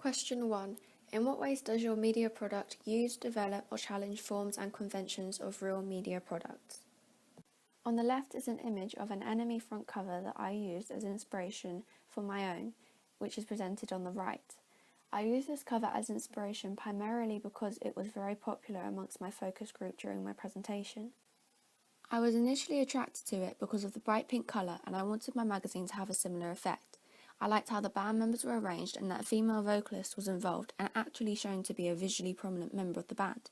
Question 1. In what ways does your media product use, develop, or challenge forms and conventions of real media products? On the left is an image of an NME front cover that I used as inspiration for my own, which is presented on the right. I used this cover as inspiration primarily because it was very popular amongst my focus group during my presentation. I was initially attracted to it because of the bright pink colour, and I wanted my magazine to have a similar effect. I liked how the band members were arranged and that a female vocalist was involved and actually shown to be a visually prominent member of the band.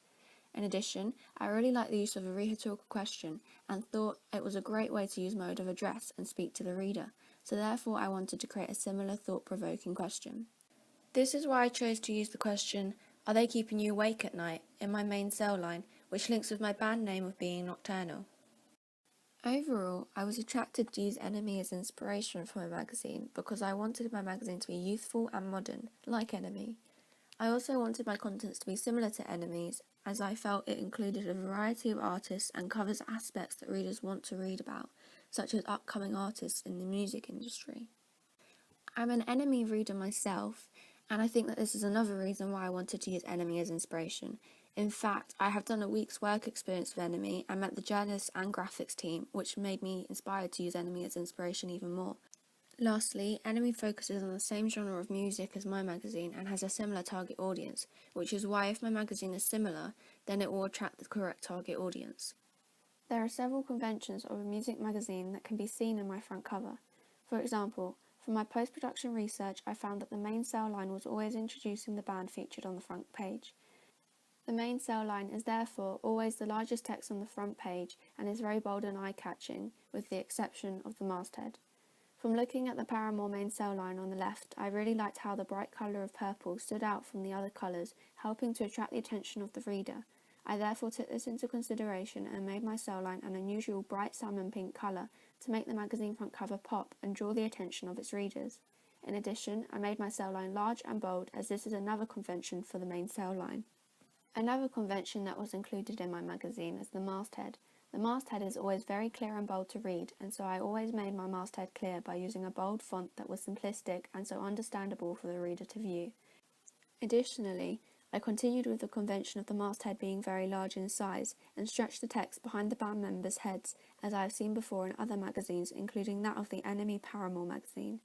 In addition, I really liked the use of a rhetorical question and thought it was a great way to use mode of address and speak to the reader, so therefore I wanted to create a similar thought-provoking question. This is why I chose to use the question, "Are they keeping you awake at night?" in my main cell line, which links with my band name of being Nocturnal. Overall, I was attracted to use NME as inspiration for my magazine because I wanted my magazine to be youthful and modern, like NME. I also wanted my contents to be similar to NME's, as I felt it included a variety of artists and covers aspects that readers want to read about, such as upcoming artists in the music industry. I'm an NME reader myself, and I think that this is another reason why I wanted to use NME as inspiration. In fact, I have done a week's work experience with NME and met the journalists and graphics team, which made me inspired to use NME as inspiration even more. Lastly, NME focuses on the same genre of music as my magazine and has a similar target audience, which is why if my magazine is similar, then it will attract the correct target audience. There are several conventions of a music magazine that can be seen in my front cover. For example, from my post-production research, I found that the main cell line was always introducing the band featured on the front page. The main cell line is therefore always the largest text on the front page and is very bold and eye-catching, with the exception of the masthead. From looking at the Paramore main cell line on the left, I really liked how the bright colour of purple stood out from the other colours, helping to attract the attention of the reader. I therefore took this into consideration and made my cell line an unusual bright salmon pink colour to make the magazine front cover pop and draw the attention of its readers. In addition, I made my cell line large and bold, as this is another convention for the main cell line. Another convention that was included in my magazine is the masthead. The masthead is always very clear and bold to read, and so I always made my masthead clear by using a bold font that was simplistic and so understandable for the reader to view. Additionally, I continued with the convention of the masthead being very large in size and stretched the text behind the band members' heads, as I have seen before in other magazines, including that of the NME Paramore magazine.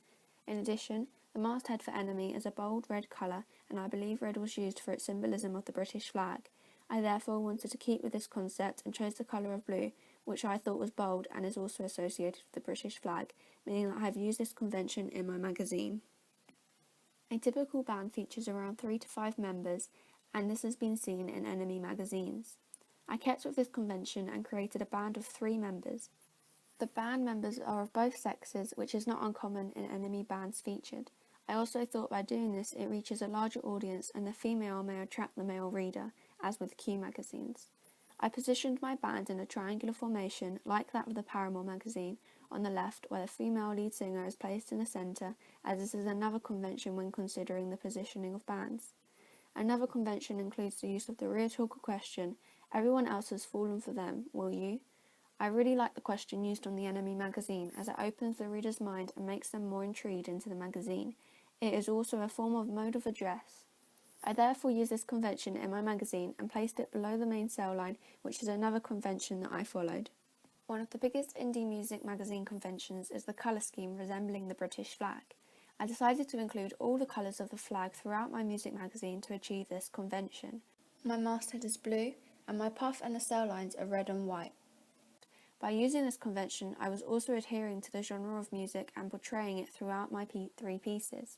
In addition, the masthead for NME is a bold red colour, and I believe red was used for its symbolism of the British flag. I therefore wanted to keep with this concept and chose the colour of blue, which I thought was bold and is also associated with the British flag, meaning that I have used this convention in my magazine. A typical band features around 3 to 5 members, and this has been seen in NME magazines. I kept with this convention and created a band of 3 members. The band members are of both sexes, which is not uncommon in NME bands featured. I also thought by doing this it reaches a larger audience and the female may attract the male reader, as with Q magazines. I positioned my band in a triangular formation, like that of the Paramore magazine, on the left, where the female lead singer is placed in the centre, as this is another convention when considering the positioning of bands. Another convention includes the use of the rhetorical question, "Everyone else has fallen for them, will you?" I really like the question used on the NME magazine, as it opens the reader's mind and makes them more intrigued into the magazine. It is also a form of mode of address. I therefore used this convention in my magazine and placed it below the main cell line, which is another convention that I followed. One of the biggest indie music magazine conventions is the colour scheme resembling the British flag. I decided to include all the colours of the flag throughout my music magazine to achieve this convention. My masthead is blue, and my puff and the cell lines are red and white. By using this convention, I was also adhering to the genre of music and portraying it throughout my 3 pieces.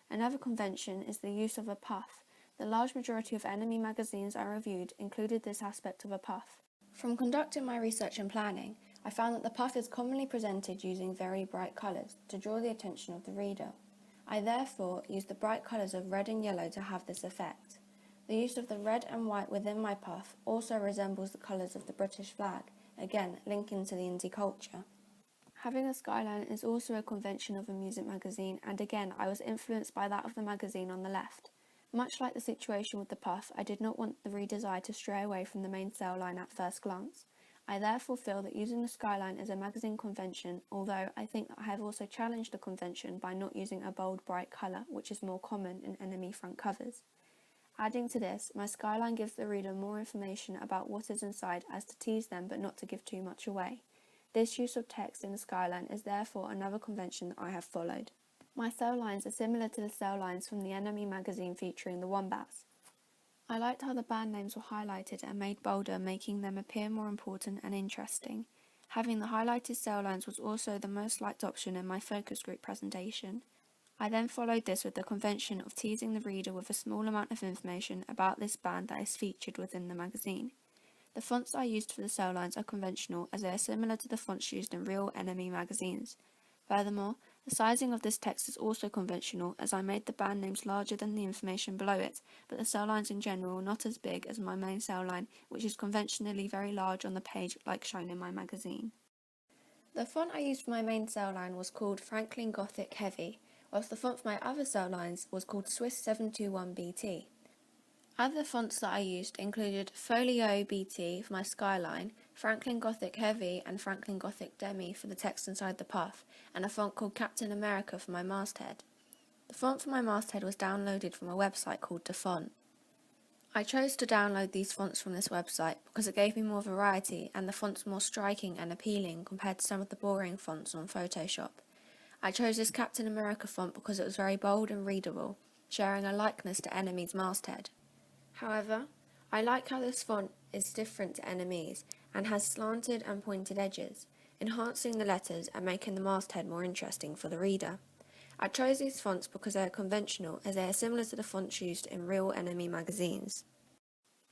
Another convention is the use of a puff. The large majority of NME magazines I reviewed included this aspect of a puff. From conducting my research and planning, I found that the puff is commonly presented using very bright colours to draw the attention of the reader. I therefore used the bright colours of red and yellow to have this effect. The use of the red and white within my puff also resembles the colours of the British flag, again linking to the indie culture. Having a skyline is also a convention of a music magazine, and again I was influenced by that of the magazine on the left. Much like the situation with the puff, I did not want the reader's eye to stray away from the main cell line at first glance. I therefore feel that using the skyline is a magazine convention, although I think that I have also challenged the convention by not using a bold, bright colour, which is more common in enemy front covers. Adding to this, my skyline gives the reader more information about what is inside as to tease them but not to give too much away. This use of text in the skyline is therefore another convention that I have followed. My cell lines are similar to the cell lines from the Enemy magazine featuring the wombats. I liked how the band names were highlighted and made bolder, making them appear more important and interesting. Having the highlighted cell lines was also the most liked option in my focus group presentation. I then followed this with the convention of teasing the reader with a small amount of information about this band that is featured within the magazine. The fonts I used for the cell lines are conventional, as they are similar to the fonts used in real Enemy magazines. Furthermore, the sizing of this text is also conventional, as I made the band names larger than the information below it, but the cell lines in general not as big as my main cell line, which is conventionally very large on the page like shown in my magazine. The font I used for my main cell line was called Franklin Gothic Heavy, whilst the font for my other cell lines was called Swiss 721 BT. Other fonts that I used included Folio BT for my skyline, Franklin Gothic Heavy and Franklin Gothic Demi for the text inside the puff, and a font called Captain America for my masthead. The font for my masthead was downloaded from a website called Dafont. I chose to download these fonts from this website because it gave me more variety and the fonts more striking and appealing compared to some of the boring fonts on Photoshop. I chose this Captain America font because it was very bold and readable, sharing a likeness to Enemy's masthead. However, I like how this font is different to Enemy's and has slanted and pointed edges, enhancing the letters and making the masthead more interesting for the reader. I chose these fonts because they are conventional, as they are similar to the fonts used in real Enemy magazines.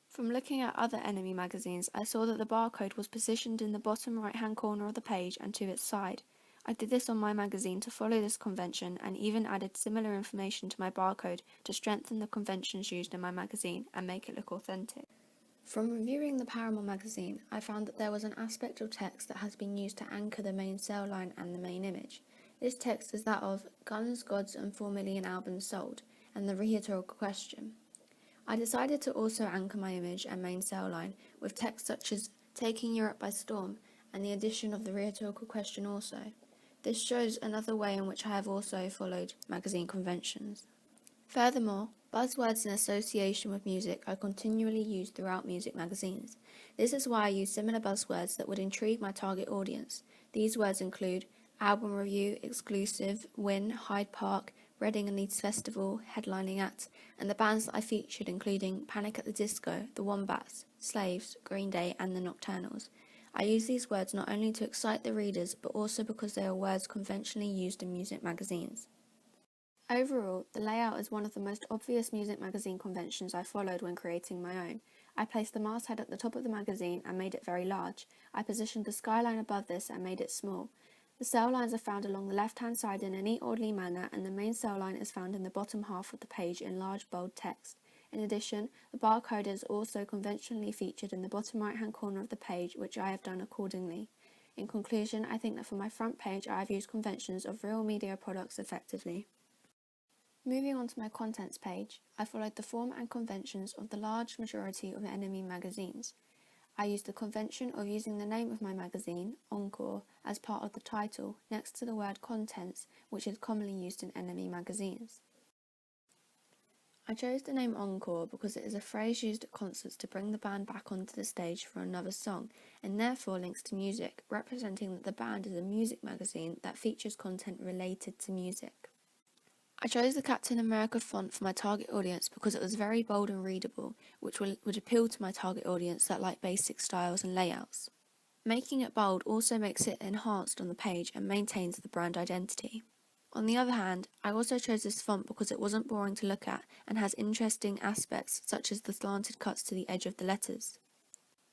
From looking at other Enemy magazines, I saw that the barcode was positioned in the bottom right-hand corner of the page and to its side. I did this on my magazine to follow this convention and even added similar information to my barcode to strengthen the conventions used in my magazine and make it look authentic. From reviewing the Paramore magazine, I found that there was an aspect of text that has been used to anchor the main cell line and the main image. This text is that of Guns, Gods and 4 million albums sold, and the rhetorical question. I decided to also anchor my image and main cell line with text such as Taking Europe by Storm and the addition of the rhetorical question also. This shows another way in which I have also followed magazine conventions. Furthermore, buzzwords in association with music are continually used throughout music magazines. This is why I use similar buzzwords that would intrigue my target audience. These words include album review, exclusive, win, Hyde Park, Reading and Leeds Festival, headlining act, and the bands that I featured including Panic at the Disco, The Wombats, Slaves, Green Day and The Nocturnals. I use these words not only to excite the readers, but also because they are words conventionally used in music magazines. Overall, the layout is one of the most obvious music magazine conventions I followed when creating my own. I placed the masthead at the top of the magazine and made it very large. I positioned the skyline above this and made it small. The cell lines are found along the left-hand side in a neat orderly manner, and the main cell line is found in the bottom half of the page in large bold text. In addition, the barcode is also conventionally featured in the bottom right-hand corner of the page, which I have done accordingly. In conclusion, I think that for my front page I have used conventions of real media products effectively. Moving on to my contents page, I followed the form and conventions of the large majority of Enemy magazines. I used the convention of using the name of my magazine, Encore, as part of the title, next to the word contents, which is commonly used in Enemy magazines. I chose the name Encore because it is a phrase used at concerts to bring the band back onto the stage for another song, and therefore links to music, representing that the band is a music magazine that features content related to music. I chose the Captain America font for my target audience because it was very bold and readable, which would appeal to my target audience that like basic styles and layouts. Making it bold also makes it enhanced on the page and maintains the brand identity. On the other hand, I also chose this font because it wasn't boring to look at and has interesting aspects such as the slanted cuts to the edge of the letters.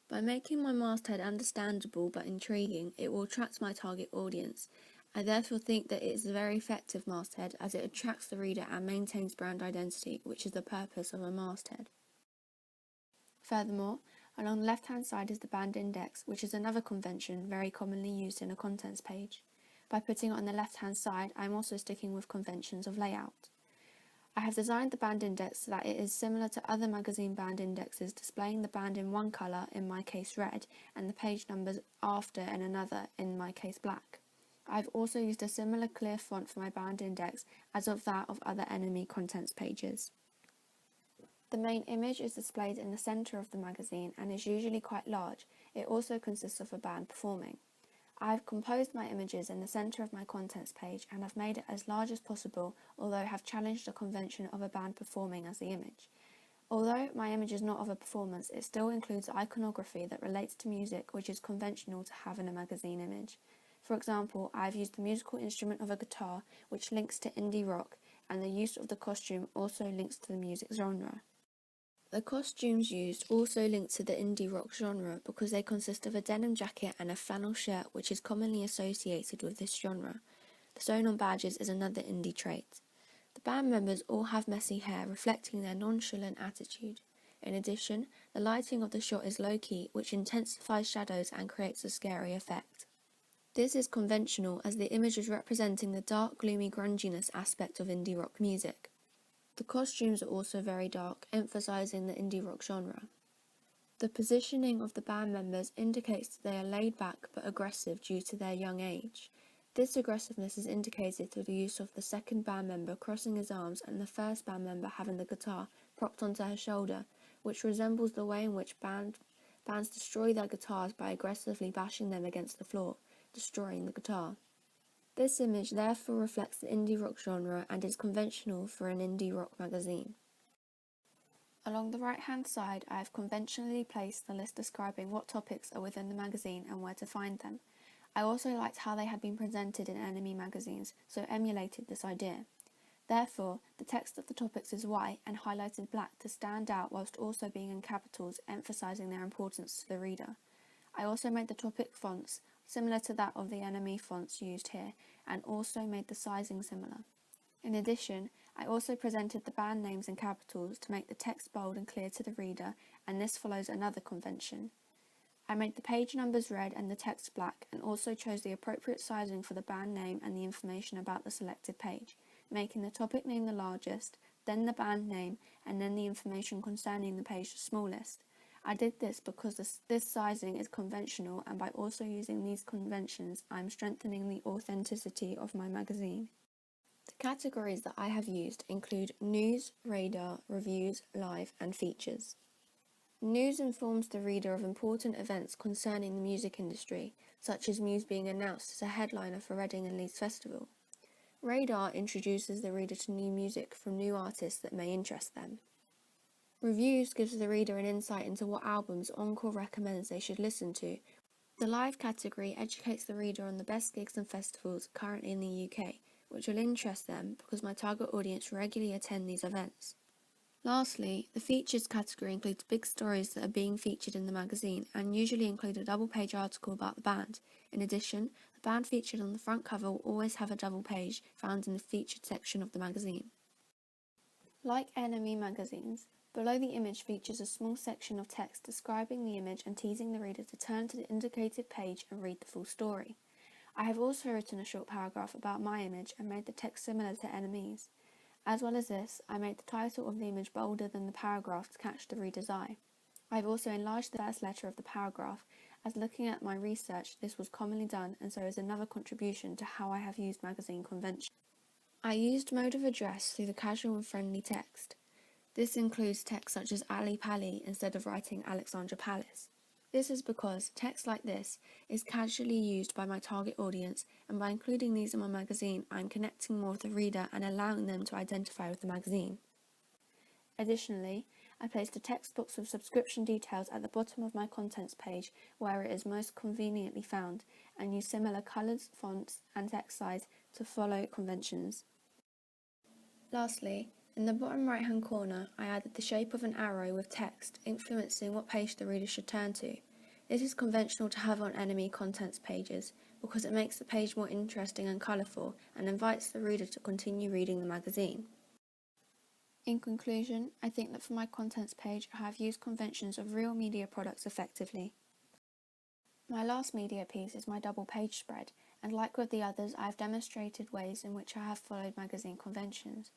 By making my masthead understandable but intriguing, it will attract my target audience. I therefore think that it is a very effective masthead as it attracts the reader and maintains brand identity, which is the purpose of a masthead. Furthermore, along the left-hand side is the band index, which is another convention very commonly used in a contents page. By putting it on the left-hand side, I am also sticking with conventions of layout. I have designed the band index so that it is similar to other magazine band indexes, displaying the band in one colour, in my case red, and the page numbers after in another, in my case black. I've also used a similar clear font for my band index as of that of other NME contents pages. The main image is displayed in the centre of the magazine and is usually quite large. It also consists of a band performing. I have composed my images in the centre of my contents page and have made it as large as possible, although have challenged the convention of a band performing as the image. Although my image is not of a performance, it still includes iconography that relates to music, which is conventional to have in a magazine image. For example, I have used the musical instrument of a guitar, which links to indie rock, and the use of the costume also links to the music genre. The costumes used also link to the indie rock genre because they consist of a denim jacket and a flannel shirt, which is commonly associated with this genre. The sewn on badges is another indie trait. The band members all have messy hair, reflecting their nonchalant attitude. In addition, the lighting of the shot is low-key, which intensifies shadows and creates a scary effect. This is conventional as the image is representing the dark, gloomy grunginess aspect of indie rock music. The costumes are also very dark, emphasising the indie rock genre. The positioning of the band members indicates that they are laid back but aggressive due to their young age. This aggressiveness is indicated through the use of the second band member crossing his arms and the first band member having the guitar propped onto her shoulder, which resembles the way in which bands destroy their guitars by aggressively bashing them against the floor, destroying the guitar. This image therefore reflects the indie rock genre and is conventional for an indie rock magazine. Along the right-hand side, I have conventionally placed the list describing what topics are within the magazine and where to find them. I also liked how they had been presented in NME magazines, so emulated this idea. Therefore, the text of the topics is white and highlighted black to stand out whilst also being in capitals, emphasising their importance to the reader. I also made the topic fonts similar to that of the NME fonts used here, and also made the sizing similar. In addition, I also presented the band names in capitals to make the text bold and clear to the reader, and this follows another convention. I made the page numbers red and the text black, and also chose the appropriate sizing for the band name and the information about the selected page, making the topic name the largest, then the band name, and then the information concerning the page the smallest. I did this because this sizing is conventional, and by also using these conventions, I am strengthening the authenticity of my magazine. The categories that I have used include news, radar, reviews, live, and features. News informs the reader of important events concerning the music industry, such as Muse being announced as a headliner for Reading and Leeds Festival. Radar introduces the reader to new music from new artists that may interest them. Reviews gives the reader an insight into what albums Encore recommends they should listen to. The live category educates the reader on the best gigs and festivals currently in the UK, which will interest them because my target audience regularly attend these events. Lastly, the features category includes big stories that are being featured in the magazine and usually include a double-page article about the band. In addition, the band featured on the front cover will always have a double page found in the featured section of the magazine. Like NME magazines, below the image features a small section of text describing the image and teasing the reader to turn to the indicated page and read the full story. I have also written a short paragraph about my image and made the text similar to NME's. As well as this, I made the title of the image bolder than the paragraph to catch the reader's eye. I have also enlarged the first letter of the paragraph, as looking at my research this was commonly done and so is another contribution to how I have used magazine convention. I used mode of address through the casual and friendly text. This includes text such as Ali Pali instead of writing Alexandra Palace. This is because text like this is casually used by my target audience, and by including these in my magazine, I am connecting more with the reader and allowing them to identify with the magazine. Additionally, I placed a text box with subscription details at the bottom of my contents page where it is most conveniently found, and used similar colours, fonts, and text size to follow conventions. Lastly, in the bottom right-hand corner, I added the shape of an arrow with text, influencing what page the reader should turn to. This is conventional to have on NME contents pages, because it makes the page more interesting and colourful, and invites the reader to continue reading the magazine. In conclusion, I think that for my contents page, I have used conventions of real media products effectively. My last media piece is my double page spread, and like with the others, I have demonstrated ways in which I have followed magazine conventions.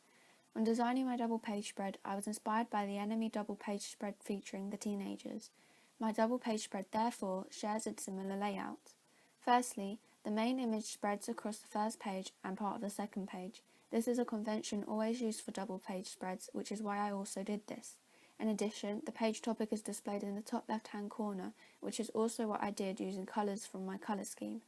When designing my double page spread, I was inspired by the Enemy double page spread featuring the teenagers. My double page spread therefore shares a similar layout. Firstly, the main image spreads across the first page and part of the second page. This is a convention always used for double page spreads, which is why I also did this. In addition, the page topic is displayed in the top left-hand corner, which is also what I did using colours from my colour scheme.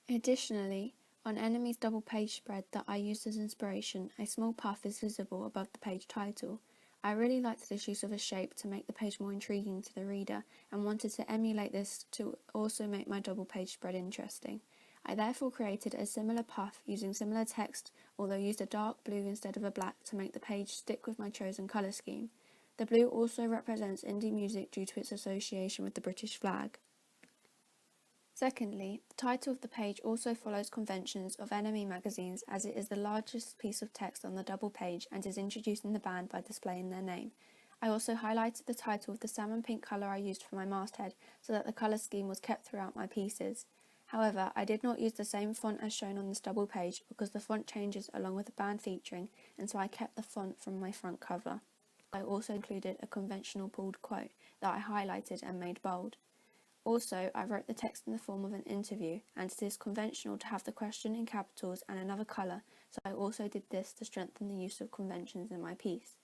Additionally, on Enemy's double page spread that I used as inspiration, a small puff is visible above the page title. I really liked this use of a shape to make the page more intriguing to the reader and wanted to emulate this to also make my double page spread interesting. I therefore created a similar puff using similar text, although used a dark blue instead of a black to make the page stick with my chosen colour scheme. The blue also represents indie music due to its association with the British flag. Secondly, the title of the page also follows conventions of Enemy magazines as it is the largest piece of text on the double page and is introducing the band by displaying their name. I also highlighted the title with the salmon pink colour I used for my masthead so that the colour scheme was kept throughout my pieces. However, I did not use the same font as shown on this double page because the font changes along with the band featuring, and so I kept the font from my front cover. I also included a conventional pulled quote that I highlighted and made bold. Also, I wrote the text in the form of an interview, and it is conventional to have the question in capitals and another colour, so I also did this to strengthen the use of conventions in my piece.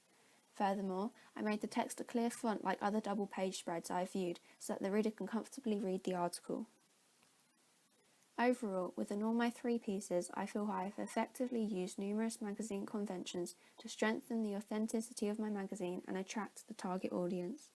Furthermore, I made the text a clear font like other double page spreads I have viewed, so that the reader can comfortably read the article. Overall, within all my three pieces, I feel I have effectively used numerous magazine conventions to strengthen the authenticity of my magazine and attract the target audience.